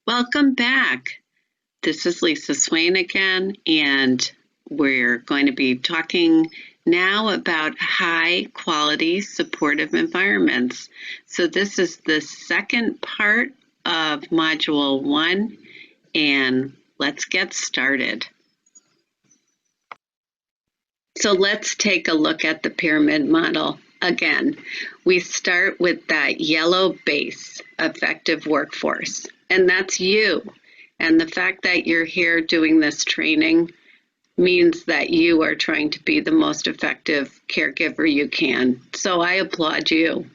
Welcome back. This is Lisa Swain again, and we're going to be talking now about high quality supportive environments. So this is the second part of Module 1, and let's get started. So let's take a look at the pyramid model. Again, we start with that yellow base, effective workforce, and that's you. And the fact that you're here doing this training means that you are trying to be the most effective caregiver you can. So I applaud you.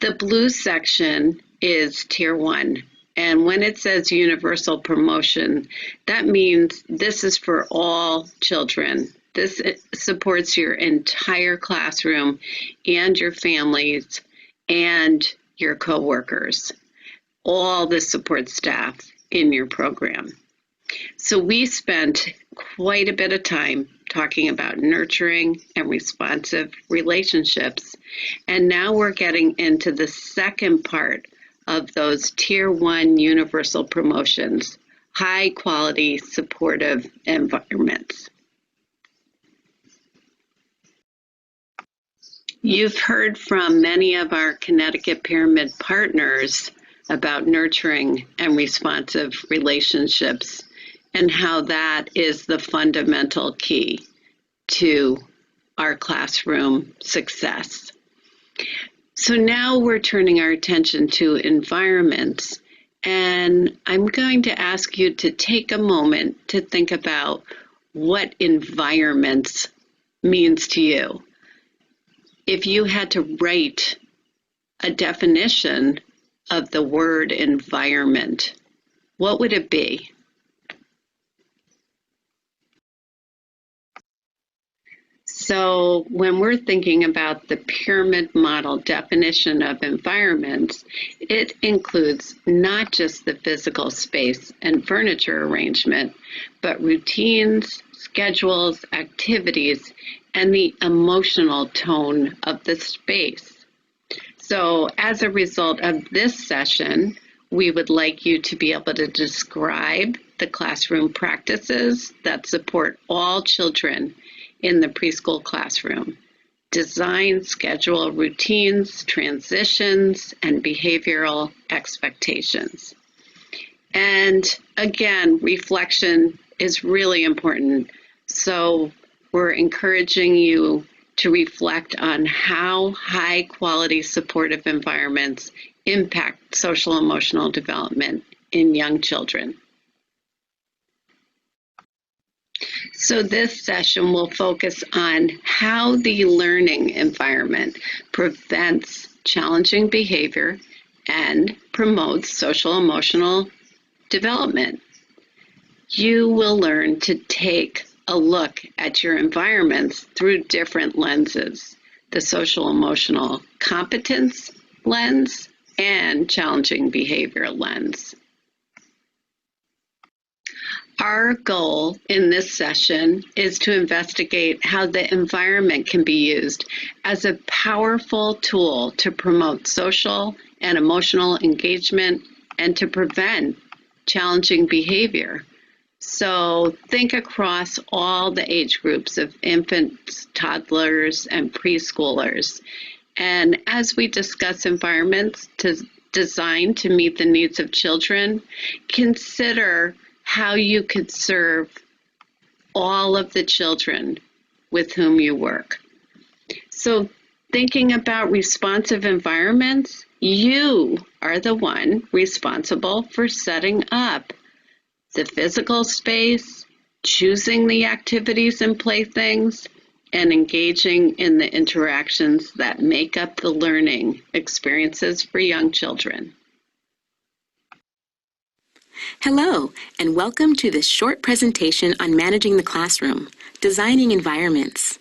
The blue section is Tier 1. And when it says universal promotion, that means this is for all children. This supports your entire classroom and your families and your coworkers, all the support staff in your program. So we spent quite a bit of time talking about nurturing and responsive relationships. And now we're getting into the second part of those Tier 1 universal promotions, high quality supportive environments. You've heard from many of our Connecticut Pyramid partners about nurturing and responsive relationships and how that is the fundamental key to our classroom success. So now we're turning our attention to environments, and I'm going to ask you to take a moment to think about what environments means to you. If you had to write a definition of the word environment, what would it be? So when we're thinking about the pyramid model definition of environments, it includes not just the physical space and furniture arrangement, but routines, schedules, activities, and the emotional tone of the space. So as a result of this session, we would like you to be able to describe the classroom practices that support all children in the preschool classroom. Design, schedule routines, transitions, and behavioral expectations. And again, reflection is really important. So we're encouraging you to reflect on how high quality supportive environments impact social emotional development in young children. So this session will focus on how the learning environment prevents challenging behavior and promotes social emotional development. You will learn to take a look at your environments through different lenses, the social emotional competence lens and challenging behavior lens. Our goal in this session is to investigate how the environment can be used as a powerful tool to promote social and emotional engagement and to prevent challenging behavior. So think across all the age groups of infants, toddlers, and preschoolers. And as we discuss environments designed to meet the needs of children, consider how you could serve all of the children with whom you work. So thinking about responsive environments, you are the one responsible for setting up the physical space, choosing the activities and playthings, and engaging in the interactions that make up the learning experiences for young children. Hello, and welcome to this short presentation on managing the classroom, designing environments.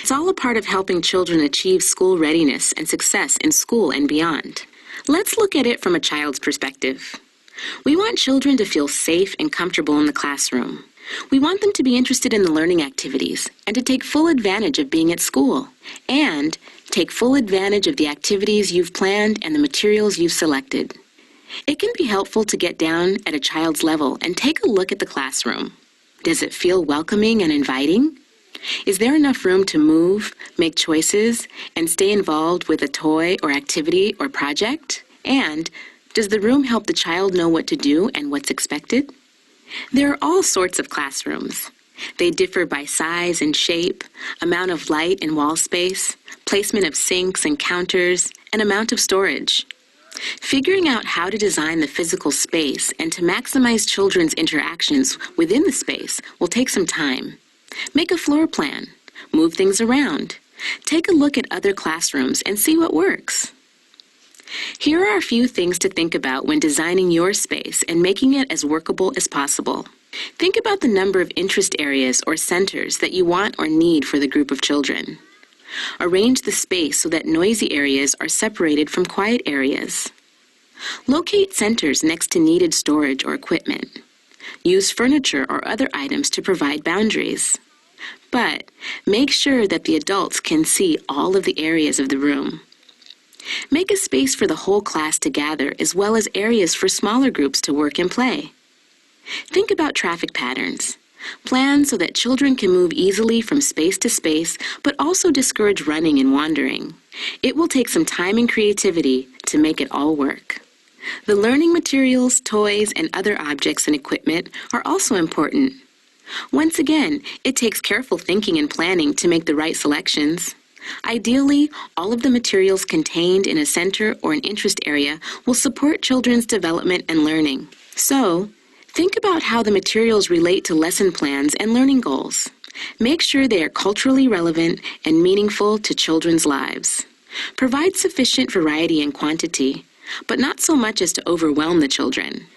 It's all a part of helping children achieve school readiness and success in school and beyond. Let's look at it from a child's perspective. We want children to feel safe and comfortable in the classroom. We want them to be interested in the learning activities and to take full advantage of being at school, and take full advantage of the activities you've planned and the materials you've selected. It can be helpful to get down at a child's level and take a look at the classroom. Does it feel welcoming and inviting? Is there enough room to move, make choices, and stay involved with a toy or activity or project? And does the room help the child know what to do and what's expected? There are all sorts of classrooms. They differ by size and shape, amount of light and wall space, placement of sinks and counters, and amount of storage. Figuring out how to design the physical space and to maximize children's interactions within the space will take some time. Make a floor plan, move things around, take a look at other classrooms and see what works. Here are a few things to think about when designing your space and making it as workable as possible. Think about the number of interest areas or centers that you want or need for the group of children. Arrange the space so that noisy areas are separated from quiet areas. Locate centers next to needed storage or equipment. Use furniture or other items to provide boundaries. But make sure that the adults can see all of the areas of the room. Make a space for the whole class to gather as well as areas for smaller groups to work and play. Think about traffic patterns. Plan so that children can move easily from space to space, but also discourage running and wandering. It will take some time and creativity to make it all work. The learning materials, toys, and other objects and equipment are also important. Once again, it takes careful thinking and planning to make the right selections. Ideally, all of the materials contained in a center or an interest area will support children's development and learning. So, think about how the materials relate to lesson plans and learning goals. Make sure they are culturally relevant and meaningful to children's lives. Provide sufficient variety and quantity, but not so much as to overwhelm the children.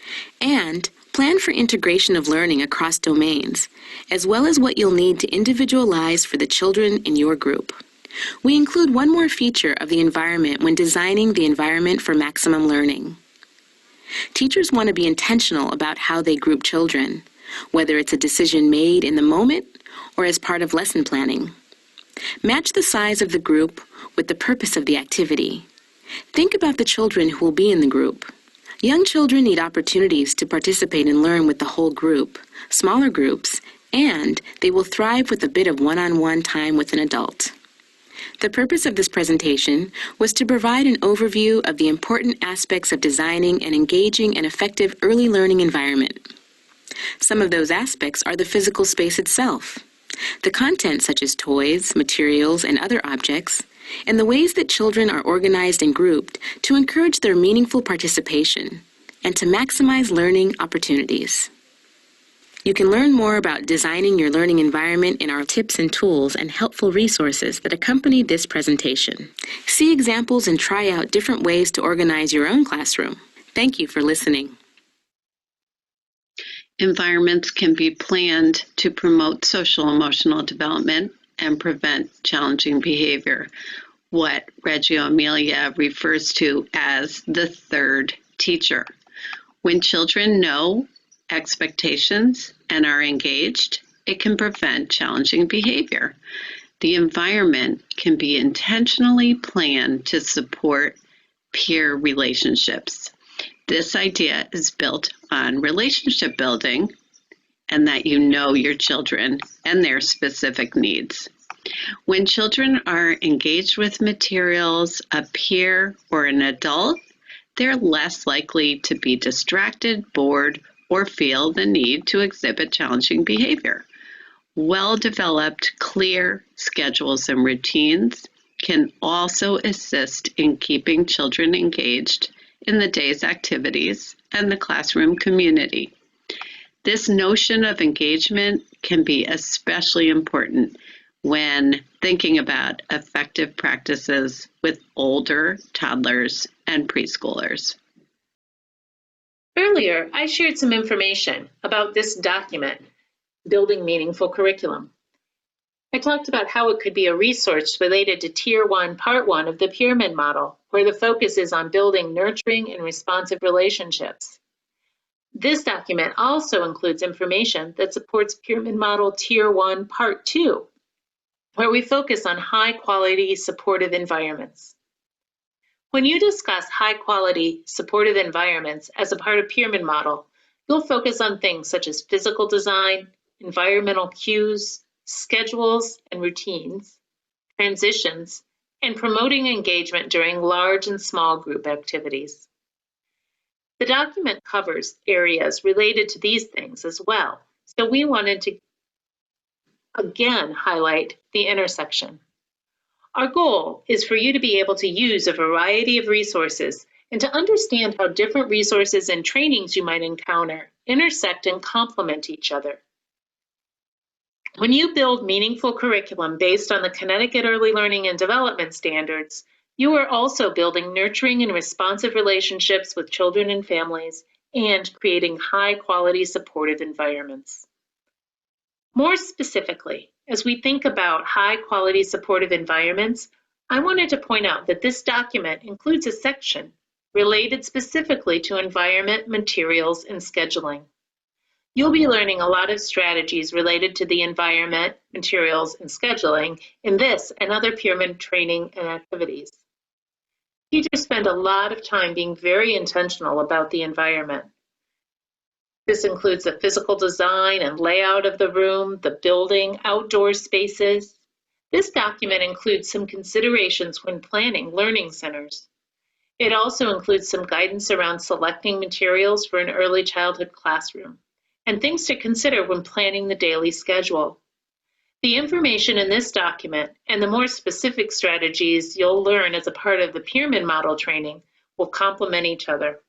And plan for integration of learning across domains, as well as what you'll need to individualize for the children in your group. We include one more feature of the environment when designing the environment for maximum learning. Teachers want to be intentional about how they group children, whether it's a decision made in the moment or as part of lesson planning. Match the size of the group with the purpose of the activity. Think about the children who will be in the group. Young children need opportunities to participate and learn with the whole group, smaller groups, and they will thrive with a bit of one-on-one time with an adult. The purpose of this presentation was to provide an overview of the important aspects of designing an engaging and effective early learning environment. Some of those aspects are the physical space itself, the content such as toys, materials, and other objects, and the ways that children are organized and grouped to encourage their meaningful participation and to maximize learning opportunities. You can learn more about designing your learning environment in our tips and tools and helpful resources that accompany this presentation. See examples and try out different ways to organize your own classroom. Thank you for listening. Environments can be planned to promote social emotional development and prevent challenging behavior, what Reggio Emilia refers to as the third teacher. When children know expectations and are engaged, it can prevent challenging behavior. The environment can be intentionally planned to support peer relationships. This idea is built on relationship building and that you know your children and their specific needs. When children are engaged with materials, a peer or an adult, they're less likely to be distracted, bored, or feel the need to exhibit challenging behavior. Well-developed, clear schedules and routines can also assist in keeping children engaged in the day's activities and the classroom community. This notion of engagement can be especially important when thinking about effective practices with older toddlers and preschoolers. Earlier, I shared some information about this document, Building Meaningful Curriculum. I talked about how it could be a resource related to Tier 1, Part 1 of the pyramid model, where the focus is on building nurturing and responsive relationships. This document also includes information that supports Pyramid Model Tier 1, Part 2, where we focus on high-quality supportive environments. When you discuss high-quality, supportive environments as a part of Pyramid Model, you'll focus on things such as physical design, environmental cues, schedules and routines, transitions, and promoting engagement during large and small group activities. The document covers areas related to these things as well, so we wanted to again highlight the intersection. Our goal is for you to be able to use a variety of resources and to understand how different resources and trainings you might encounter intersect and complement each other. When you build meaningful curriculum based on the Connecticut Early Learning and Development Standards, you are also building nurturing and responsive relationships with children and families and creating high-quality supportive environments. More specifically, as we think about high-quality supportive environments, I wanted to point out that this document includes a section related specifically to environment, materials, and scheduling. You'll be learning a lot of strategies related to the environment, materials, and scheduling in this and other Pyramid training and activities. Teachers spend a lot of time being very intentional about the environment. This includes the physical design and layout of the room, the building, outdoor spaces. This document includes some considerations when planning learning centers. It also includes some guidance around selecting materials for an early childhood classroom and things to consider when planning the daily schedule. The information in this document and the more specific strategies you'll learn as a part of the Pyramid Model training will complement each other.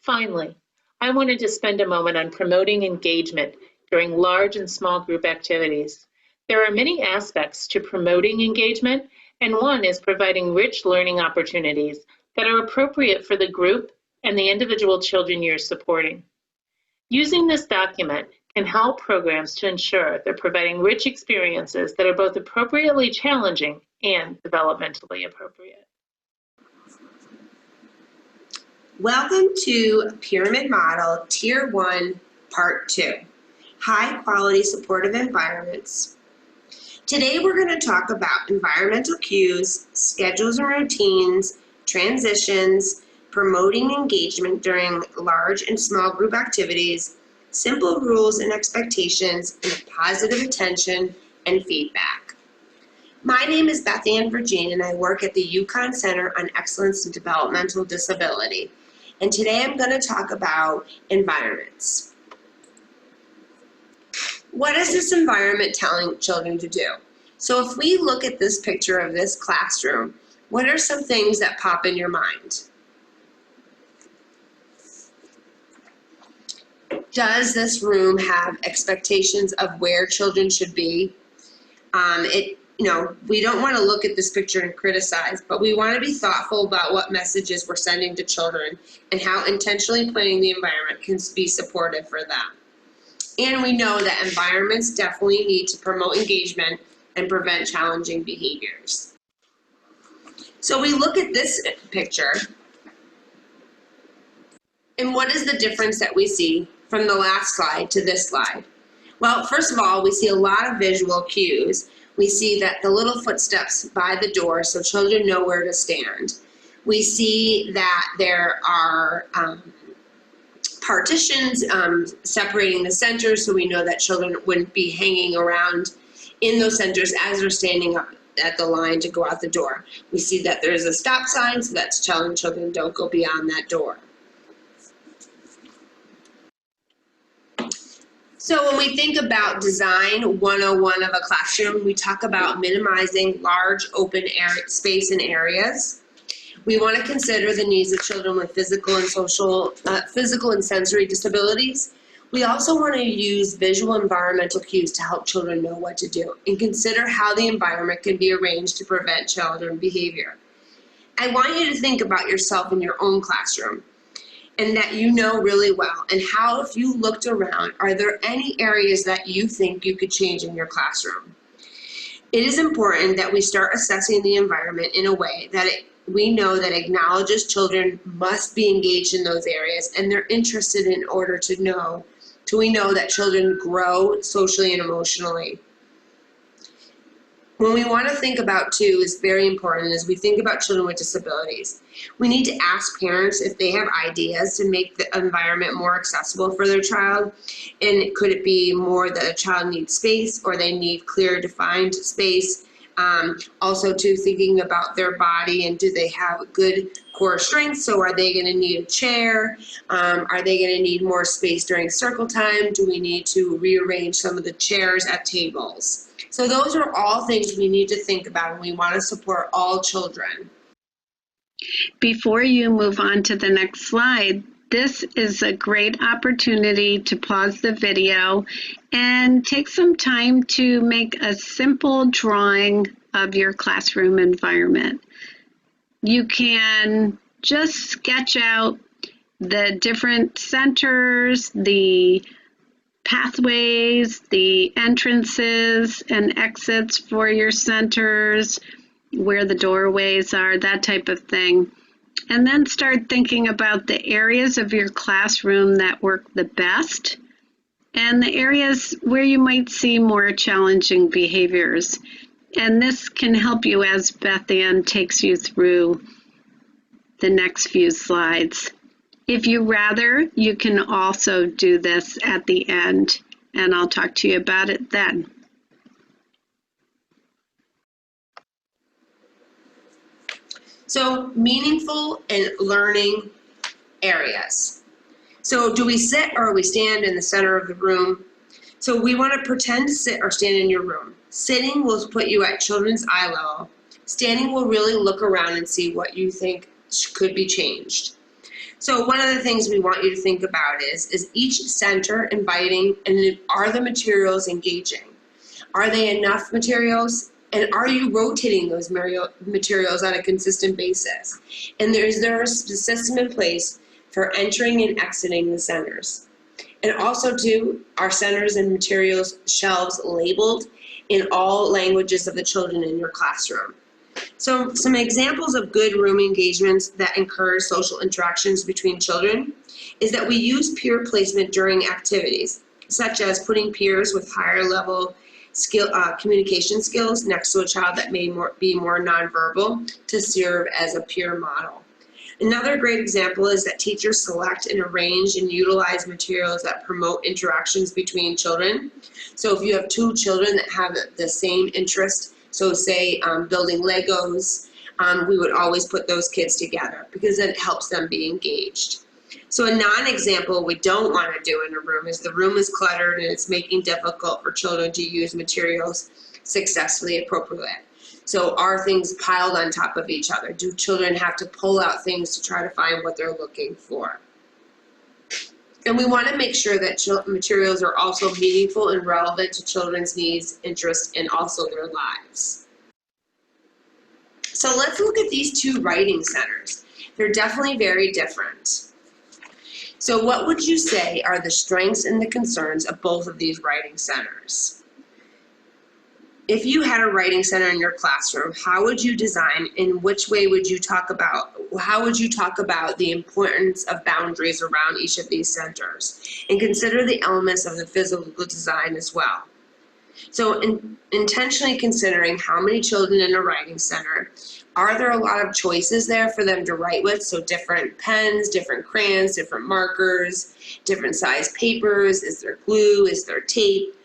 Finally, I wanted to spend a moment on promoting engagement during large and small group activities. There are many aspects to promoting engagement, and one is providing rich learning opportunities that are appropriate for the group and the individual children you're supporting. Using this document can help programs to ensure they're providing rich experiences that are both appropriately challenging and developmentally appropriate. Welcome to Pyramid Model Tier 1, Part 2, High Quality Supportive Environments. Today we're going to talk about environmental cues, schedules and routines, transitions, promoting engagement during large and small group activities, simple rules and expectations, and positive attention and feedback. My name is Beth Ann Virgin, and I work at the UConn Center on Excellence in Developmental Disability. And today I'm going to talk about environments. What is this environment telling children to do? So if we look at this picture of this classroom, what are some things that pop in your mind? Does this room have expectations of where children should be? We don't want to look at this picture and criticize, but we want to be thoughtful about what messages we're sending to children and how intentionally planning the environment can be supportive for them. And we know that environments definitely need to promote engagement and prevent challenging behaviors. So we look at this picture, and what is the difference that we see from the last slide to this slide? Well, first of all, we see a lot of visual cues. We see that the little footsteps by the door so children know where to stand. We see that there are partitions separating the centers so we know that children wouldn't be hanging around in those centers as they're standing up at the line to go out the door. We see that there's a stop sign, so that's telling children don't go beyond that door. So when we think about design 101 of a classroom, we talk about minimizing large open space and areas. We want to consider the needs of children with physical and sensory disabilities. We also want to use visual environmental cues to help children know what to do and consider how the environment can be arranged to prevent children behavior. I want you to think about yourself in your own classroom, and that you know really well, and how, if you looked around, are there any areas that you think you could change in your classroom? It is important that we start assessing the environment in a way that we know that acknowledges children must be engaged in those areas, and they're interested in order to know, till we know that children grow socially and emotionally. When we want to think about too is very important as we think about children with disabilities. We need to ask parents if they have ideas to make the environment more accessible for their child. And could it be more that a child needs space or they need clear defined space? Also too, thinking about their body and do they have good core strength? So are they going to need a chair? Are they going to need more space during circle time? Do we need to rearrange some of the chairs at tables? So those are all things we need to think about when we want to support all children. Before you move on to the next slide, this is a great opportunity to pause the video and take some time to make a simple drawing of your classroom environment. You can just sketch out the different centers, the pathways, the entrances and exits for your centers, where the doorways are, that type of thing. And then start thinking about the areas of your classroom that work the best and the areas where you might see more challenging behaviors. And this can help you as Beth Ann takes you through the next few slides. If you rather, you can also do this at the end, and I'll talk to you about it then. So meaningful and learning areas. So do we sit or we stand in the center of the room? So we want to pretend to sit or stand in your room. Sitting will put you at children's eye level. Standing will really look around and see what you think could be changed. So one of the things we want you to think about is each center inviting, and are the materials engaging? Are they enough materials? And are you rotating those materials on a consistent basis? And is there a system in place for entering and exiting the centers? And also too, are centers and materials shelves labeled in all languages of the children in your classroom? So some examples of good room engagements that encourage social interactions between children is that we use peer placement during activities, such as putting peers with higher level communication skills next to a child that may be more nonverbal to serve as a peer model. Another great example is that teachers select and arrange and utilize materials that promote interactions between children. So if you have two children that have the same interest, so say building Legos, we would always put those kids together because it helps them be engaged. So a non-example we don't want to do in a room is the room is cluttered and it's making it difficult for children to use materials successfully appropriately. So are things piled on top of each other? Do children have to pull out things to try to find what they're looking for? And we want to make sure that materials are also meaningful and relevant to children's needs, interests, and also their lives. So let's look at these two writing centers. They're definitely very different. So what would you say are the strengths and the concerns of both of these writing centers? If you had a writing center in your classroom, how would you design, in which way would you talk about, how would you talk about the importance of boundaries around each of these centers? And consider the elements of the physical design as well. So intentionally considering how many children in a writing center, are there a lot of choices there for them to write with? So different pens, different crayons, different markers, different size papers, is there glue, is there tape?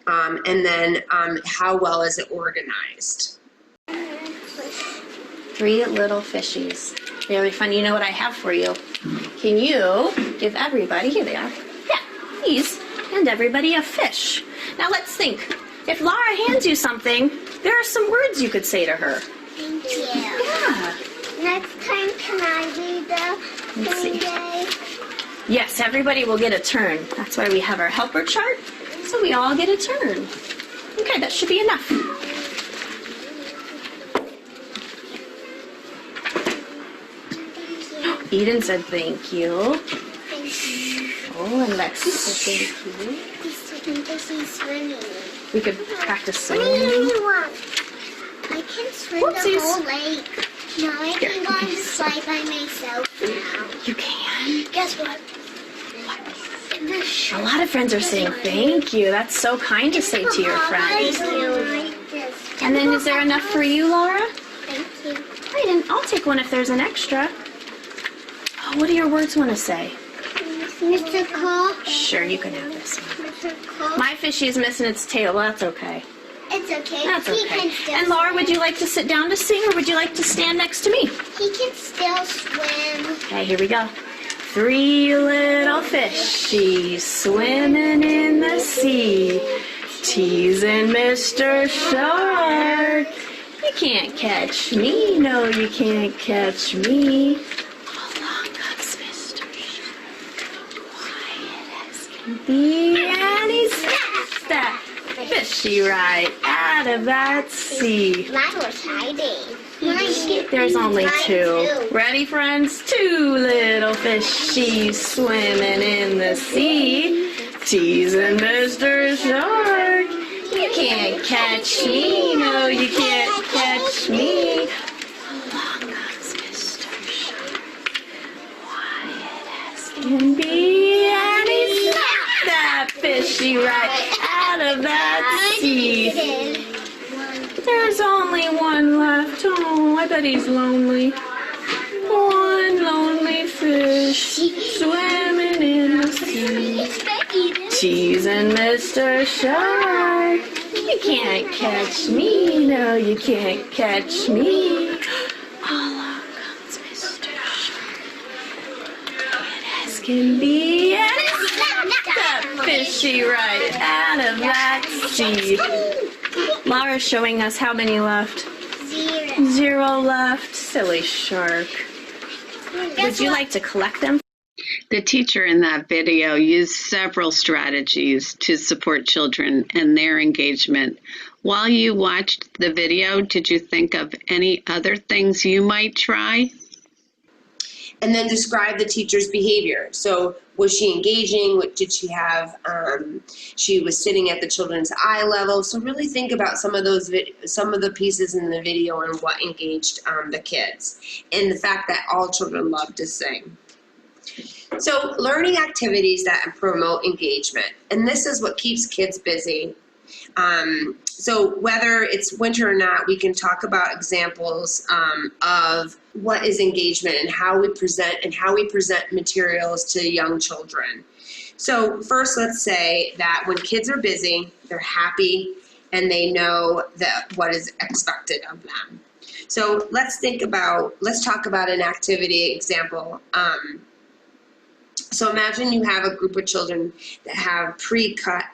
And then how well is it organized? 3 little fishies. Really fun. You know what I have for you? Can you give everybody, here they are, yeah, these, and everybody a fish. Now let's think. If Laura hands you something, there are some words you could say to her. Thank you. Yeah. Next time, can I read the Let's see. day? Yes, everybody will get a turn. That's why we have our helper chart. So we all get a turn. Okay, that should be enough. Eden said thank you. Thank you. Oh, and Lexi said thank you. This is swimming. We could practice What do you swimming. really want? I can swim Whoopsies. the whole lake. Now I can go on the slide by myself now. You can. Guess what? A lot of friends are saying thank you. That's so kind to say to your friends. Thank you. And then is there enough for you, Laura? Thank you. Right, and I'll take one if there's an extra. Oh, what do your words want to say? Mr. Cole. Sure, you can have this one. Mr. Cole. My fishy is missing its tail. Well, that's okay. It's okay. That's He okay. can still And Laura, swim. would you like to sit down to sing, or would you like to stand next to me? He can still swim. Okay, here we go. 3 little fishies swimming in the sea, teasing Mr. Shark. You can't catch me, no, you can't catch me. Along comes Mr. Shark, quiet as can be, and he snaps that fishy right out of that sea. Mine was hiding. There's only 2. Ready, friends? 2 little fishies swimming in the sea, teasing Mr. Shark. You can't catch me, no, you can't catch me. Along comes Mr. Shark, quiet as can be, and he snapped that fishy right out of that sea. There's only 1 left. Oh, I bet he's lonely. 1 lonely fish swimming in the sea, teasing Mr. Shark. You can't catch me, no, you can't catch me. Along comes Mr. Shark, quiet as can be, and he snapped that fishy right out of that sea. Laura's showing us how many left. 0. 0 left. Silly shark. Would you like to collect them? The teacher in that video used several strategies to support children and their engagement. While you watched the video, did you think of any other things you might try? And then describe the teacher's behavior. So was she engaging? What did she have? She was sitting at the children's eye level. So really think about some of the pieces in the video and what engaged the kids. And the fact that all children love to sing. So learning activities that promote engagement. And this is what keeps kids busy. So whether it's winter or not, we can talk about examples of what is engagement and how we present materials to young children. So first, let's say that when kids are busy, they're happy and they know that what is expected of them. So let's talk about an activity example. So imagine you have a group of children that have pre-cut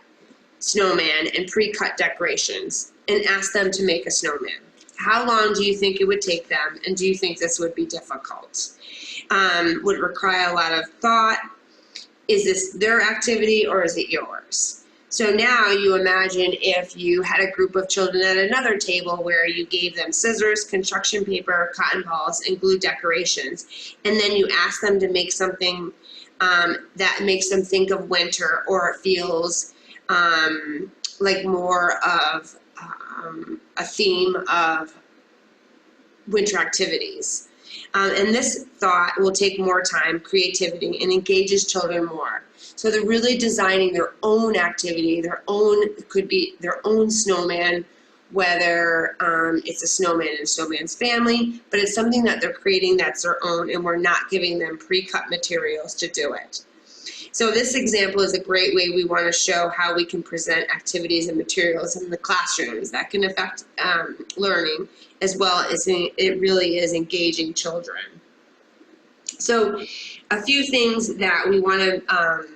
snowman and pre-cut decorations and ask them to make a snowman. How long do you think it would take them, and do you think this would be difficult? Would it require a lot of thought? Is this their activity or is it yours? So now you imagine if you had a group of children at another table where you gave them scissors, construction paper, cotton balls, and glue decorations, and then you ask them to make something that makes them think of winter, or it feels like more of a theme of winter activities. And this thought will take more time, creativity, and engages children more. So they're really designing their own activity, could be their own snowman, whether it's a snowman and snowman's family, but it's something that they're creating that's their own, and we're not giving them pre-cut materials to do it. So this example is a great way we want to show how we can present activities and materials in the classrooms that can affect learning, as well as it really is engaging children. So a few things that we want to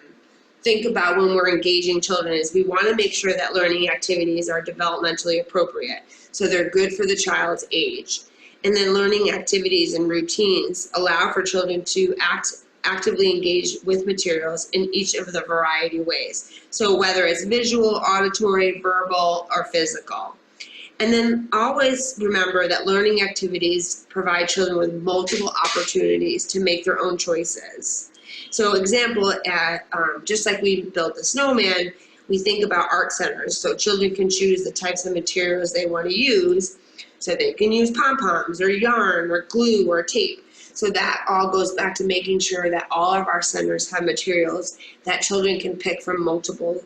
think about when we're engaging children is we want to make sure that learning activities are developmentally appropriate, so they're good for the child's age. And then learning activities and routines allow for children to actively engage with materials in each of the variety ways. So whether it's visual, auditory, verbal, or physical. And then always remember that learning activities provide children with multiple opportunities to make their own choices. So example, just like we built the snowman, we think about art centers. So children can choose the types of materials they want to use. So they can use pom-poms or yarn or glue or tape. So that all goes back to making sure that all of our centers have materials that children can pick from multiple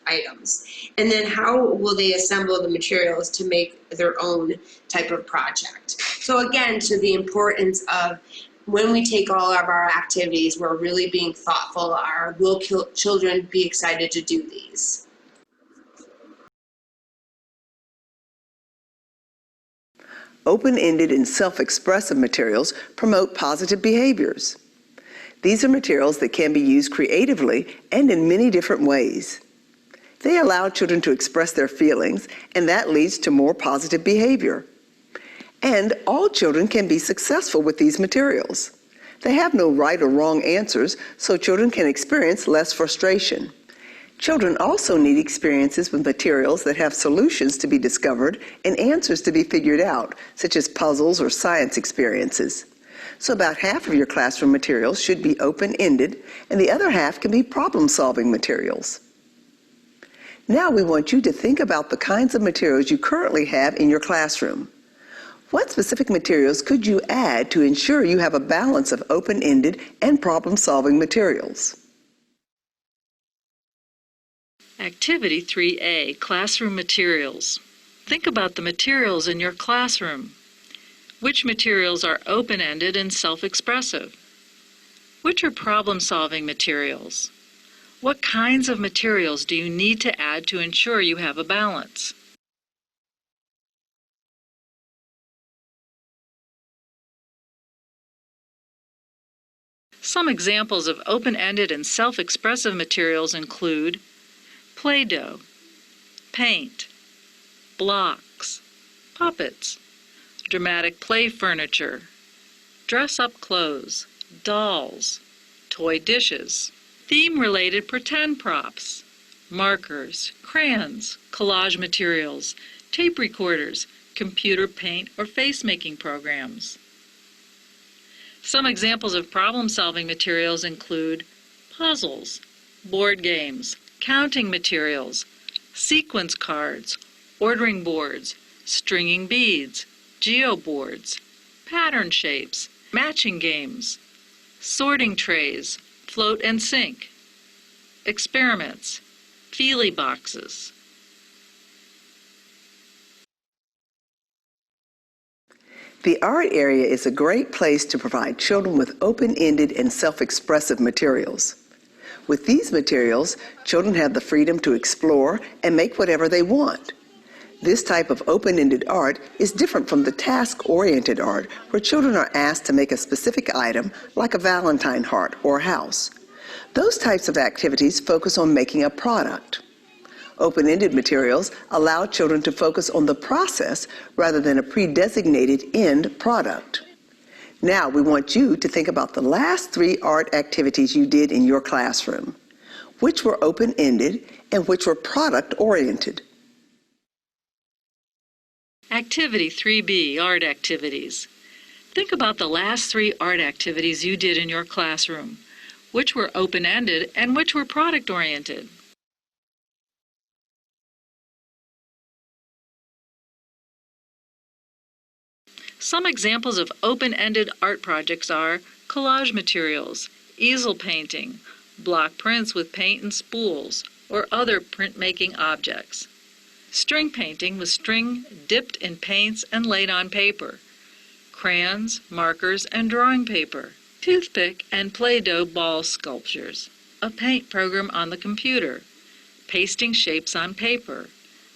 items. And then how will they assemble the materials to make their own type of project? So again, to the importance of when we take all of our activities, we're really being thoughtful. Will children be excited to do these? Open-ended and self-expressive materials promote positive behaviors. These are materials that can be used creatively and in many different ways. They allow children to express their feelings, and that leads to more positive behavior. And all children can be successful with these materials. They have no right or wrong answers, so children can experience less frustration. Children also need experiences with materials that have solutions to be discovered and answers to be figured out, such as puzzles or science experiences. So about half of your classroom materials should be open-ended, and the other half can be problem-solving materials. Now we want you to think about the kinds of materials you currently have in your classroom. What specific materials could you add to ensure you have a balance of open-ended and problem-solving materials? Activity 3A, Classroom Materials. Think about the materials in your classroom. Which materials are open-ended and self-expressive? Which are problem-solving materials? What kinds of materials do you need to add to ensure you have a balance? Some examples of open-ended and self-expressive materials include Play-Doh, paint, blocks, puppets, dramatic play furniture, dress-up clothes, dolls, toy dishes, theme-related pretend props, markers, crayons, collage materials, tape recorders, computer paint or face-making programs. Some examples of problem-solving materials include puzzles, board games, counting materials, sequence cards, ordering boards, stringing beads, geoboards, pattern shapes, matching games, sorting trays, float and sink, experiments, feely boxes. The art area is a great place to provide children with open-ended and self-expressive materials. With these materials, children have the freedom to explore and make whatever they want. This type of open-ended art is different from the task-oriented art, where children are asked to make a specific item like a Valentine heart or a house. Those types of activities focus on making a product. Open-ended materials allow children to focus on the process rather than a pre-designated end product. Now we want you to think about the last 3 art activities you did in your classroom. Which were open-ended and which were product-oriented? Activity 3B, Art Activities. Think about the last 3 art activities you did in your classroom. Which were open-ended and which were product-oriented? Some examples of open-ended art projects are collage materials, easel painting, block prints with paint and spools, or other printmaking objects. String painting with string dipped in paints and laid on paper. Crayons, markers, and drawing paper. Toothpick and Play-Doh ball sculptures. A paint program on the computer. Pasting shapes on paper.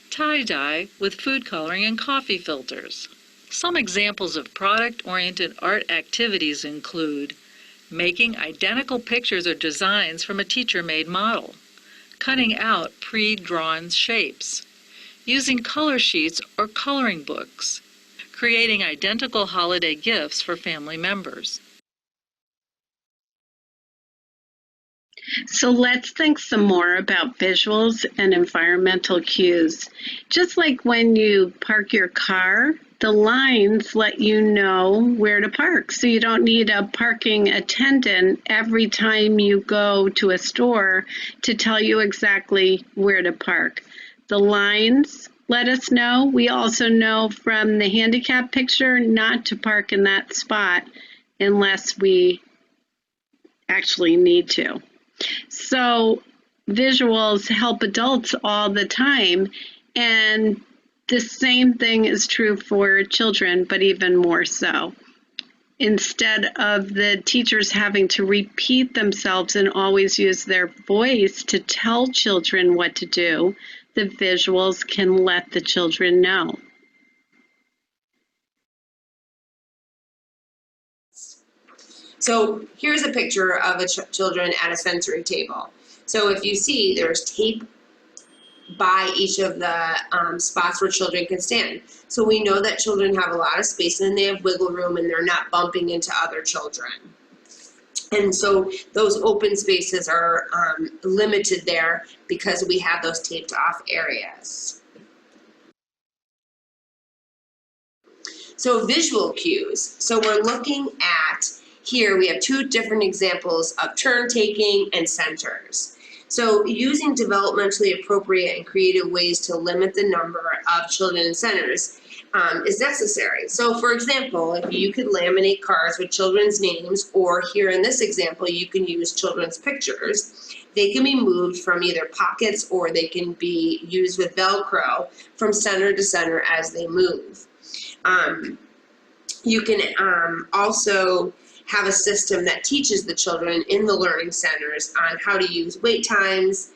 Tie-dye with food coloring and coffee filters. Some examples of product-oriented art activities include making identical pictures or designs from a teacher-made model, cutting out pre-drawn shapes, using color sheets or coloring books, creating identical holiday gifts for family members. So let's think some more about visuals and environmental cues. Just like when you park your car, the lines let you know where to park. So you don't need a parking attendant every time you go to a store to tell you exactly where to park. The lines let us know. We also know from the handicap picture not to park in that spot unless we actually need to. So visuals help adults all the time, and the same thing is true for children, but even more so. Instead of the teachers having to repeat themselves and always use their voice to tell children what to do, the visuals can let the children know. So here's a picture of children at a sensory table. So if you see, there's tape by each of the spots where children can stand. So we know that children have a lot of space and they have wiggle room and they're not bumping into other children. And so those open spaces are limited there because we have those taped off areas. So visual cues. So we're looking at, here we have two different examples of turn taking and centers. So using developmentally appropriate and creative ways to limit the number of children in centers is necessary. So for example, if you could laminate cards with children's names, or here in this example, you can use children's pictures, they can be moved from either pockets or they can be used with Velcro from center to center as they move. You can also have a system that teaches the children in the learning centers on how to use wait times,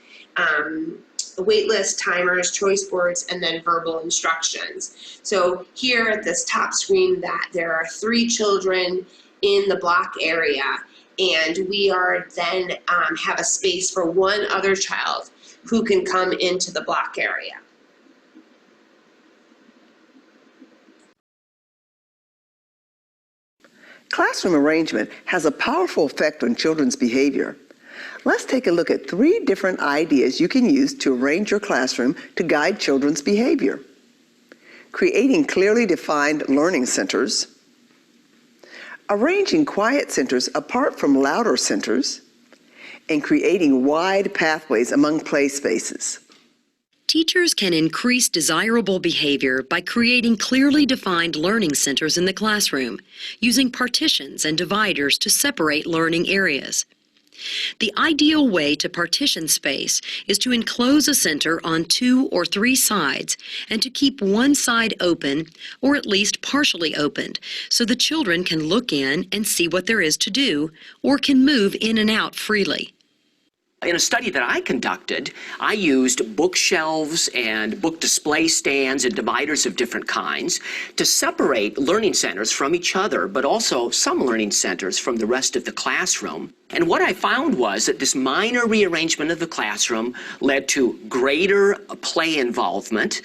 wait list, timers, choice boards, and then verbal instructions. So here at this top screen, that there are 3 children in the block area, and we are then have a space for 1 other child who can come into the block area. Classroom arrangement has a powerful effect on children's behavior. Let's take a look at 3 different ideas you can use to arrange your classroom to guide children's behavior. Creating clearly defined learning centers, arranging quiet centers apart from louder centers, and creating wide pathways among play spaces. Teachers can increase desirable behavior by creating clearly defined learning centers in the classroom, using partitions and dividers to separate learning areas. The ideal way to partition space is to enclose a center on 2 or 3 sides and to keep one side open, or at least partially opened, so the children can look in and see what there is to do, or can move in and out freely. In a study that I conducted, I used bookshelves and book display stands and dividers of different kinds to separate learning centers from each other, but also some learning centers from the rest of the classroom. And what I found was that this minor rearrangement of the classroom led to greater play involvement.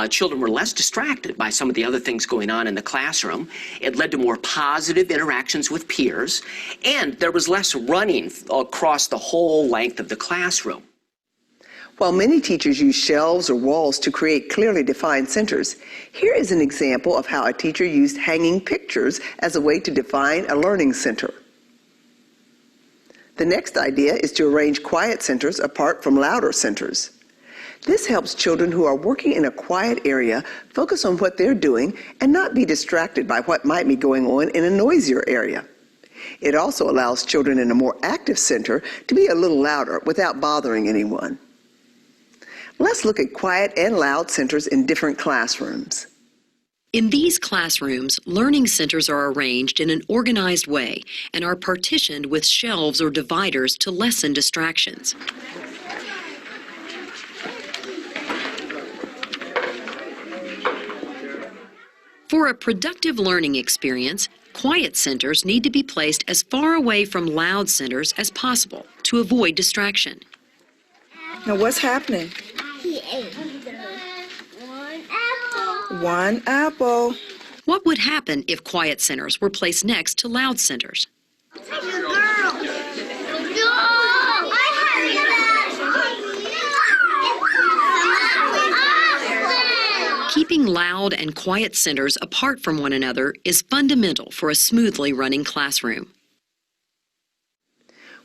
Children were less distracted by some of the other things going on in the classroom. It led to more positive interactions with peers, and there was less running across the whole length of the classroom. While many teachers use shelves or walls to create clearly defined centers, here is an example of how a teacher used hanging pictures as a way to define a learning center. The next idea is to arrange quiet centers apart from louder centers. This helps children who are working in a quiet area focus on what they're doing and not be distracted by what might be going on in a noisier area. It also allows children in a more active center to be a little louder without bothering anyone. Let's look at quiet and loud centers in different classrooms. In these classrooms, learning centers are arranged in an organized way and are partitioned with shelves or dividers to lessen distractions. For a productive learning experience, quiet centers need to be placed as far away from loud centers as possible to avoid distraction. Now what's happening? He ate 1 apple. 1 apple. What would happen if quiet centers were placed next to loud centers? It's like a girl. No! I heard that. Keeping loud and quiet centers apart from one another is fundamental for a smoothly running classroom.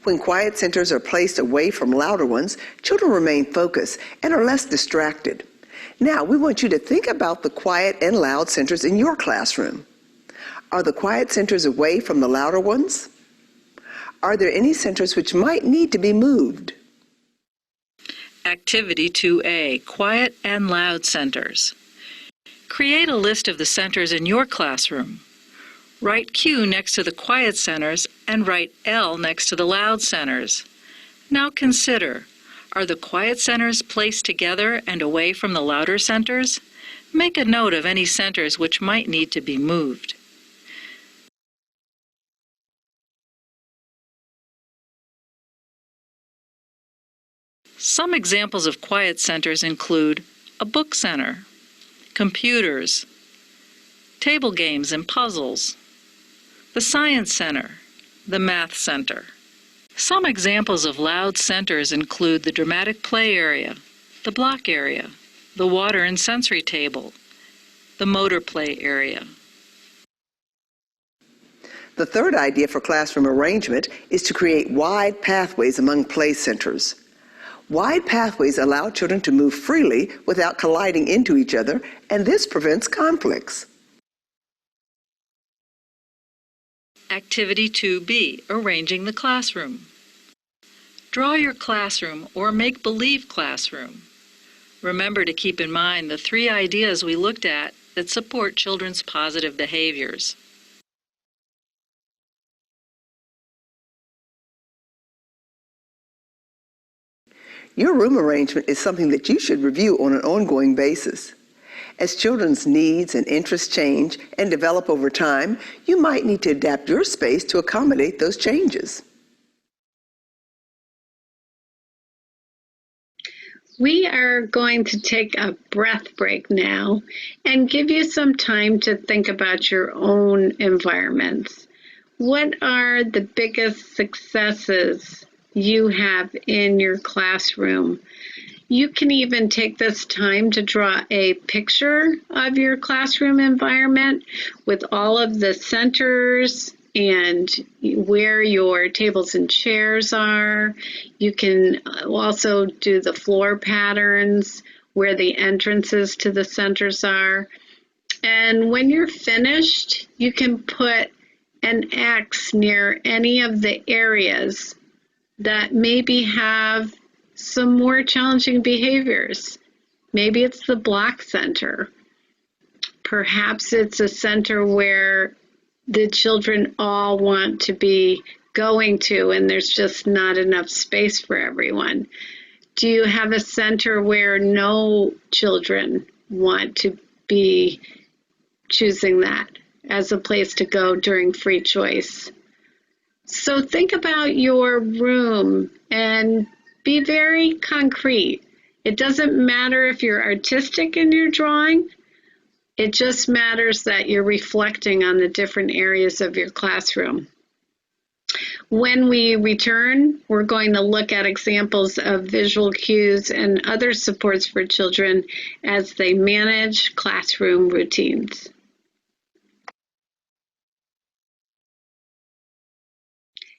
When quiet centers are placed away from louder ones, children remain focused and are less distracted. Now, we want you to think about the quiet and loud centers in your classroom. Are the quiet centers away from the louder ones? Are there any centers which might need to be moved? Activity 2A, Quiet and Loud Centers. Create a list of the centers in your classroom. Write Q next to the quiet centers and write L next to the loud centers. Now consider, are the quiet centers placed together and away from the louder centers? Make a note of any centers which might need to be moved. Some examples of quiet centers include a book center, computers, table games and puzzles, the science center, the math center. Some examples of loud centers include the dramatic play area, the block area, the water and sensory table, the motor play area. The third idea for classroom arrangement is to create wide pathways among play centers. Wide pathways allow children to move freely without colliding into each other, and this prevents conflicts. Activity 2B, Arranging the Classroom. Draw your classroom or make-believe classroom. Remember to keep in mind the 3 ideas we looked at that support children's positive behaviors. Your room arrangement is something that you should review on an ongoing basis. As children's needs and interests change and develop over time, you might need to adapt your space to accommodate those changes. We are going to take a breath break now and give you some time to think about your own environments. What are the biggest successes you have in your classroom? You can even take this time to draw a picture of your classroom environment with all of the centers and where your tables and chairs are. You can also do the floor patterns, where the entrances to the centers are. And when you're finished, you can put an X near any of the areas that maybe have some more challenging behaviors. Maybe it's the block center. Perhaps it's a center where the children all want to be going to and there's just not enough space for everyone. Do you have a center where no children want to be choosing that as a place to go during free choice? So think about your room and be very concrete. It doesn't matter if you're artistic in your drawing. It just matters that you're reflecting on the different areas of your classroom. When we return, we're going to look at examples of visual cues and other supports for children as they manage classroom routines.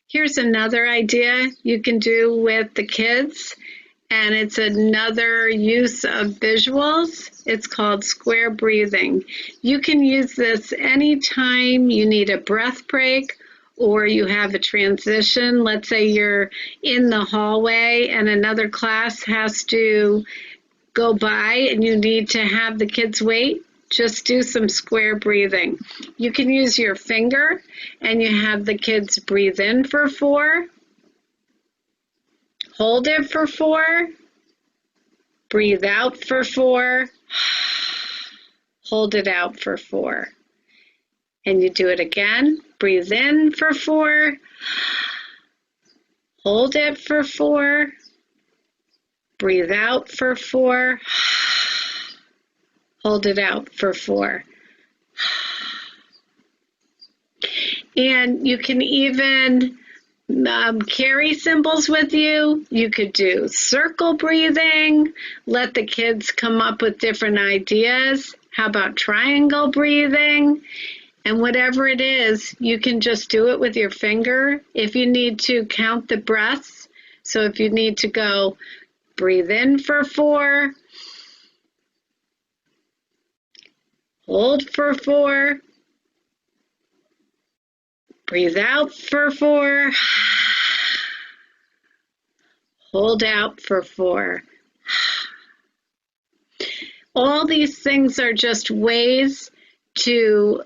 Here's another idea you can do with the kids, and it's another use of visuals. It's called square breathing. You can use this anytime you need a breath break or you have a transition. Let's say you're in the hallway and another class has to go by and you need to have the kids wait. Just do some square breathing. You can use your finger and you have the kids breathe in for 4, hold it for 4, breathe out for 4, hold it out for 4. And you do it again, breathe in for 4, hold it for 4, breathe out for 4, hold it out for 4. And you can even carry symbols with you. You could do circle breathing, let the kids come up with different ideas. How about triangle breathing? And whatever it is, you can just do it with your finger. If you need to count the breaths, so if you need to go breathe in for 4, hold for 4, Breathe out for 4. Hold out for 4. All these things are just ways to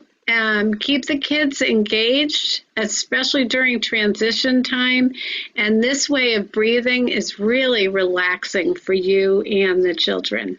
keep the kids engaged, especially during transition time. And this way of breathing is really relaxing for you and the children.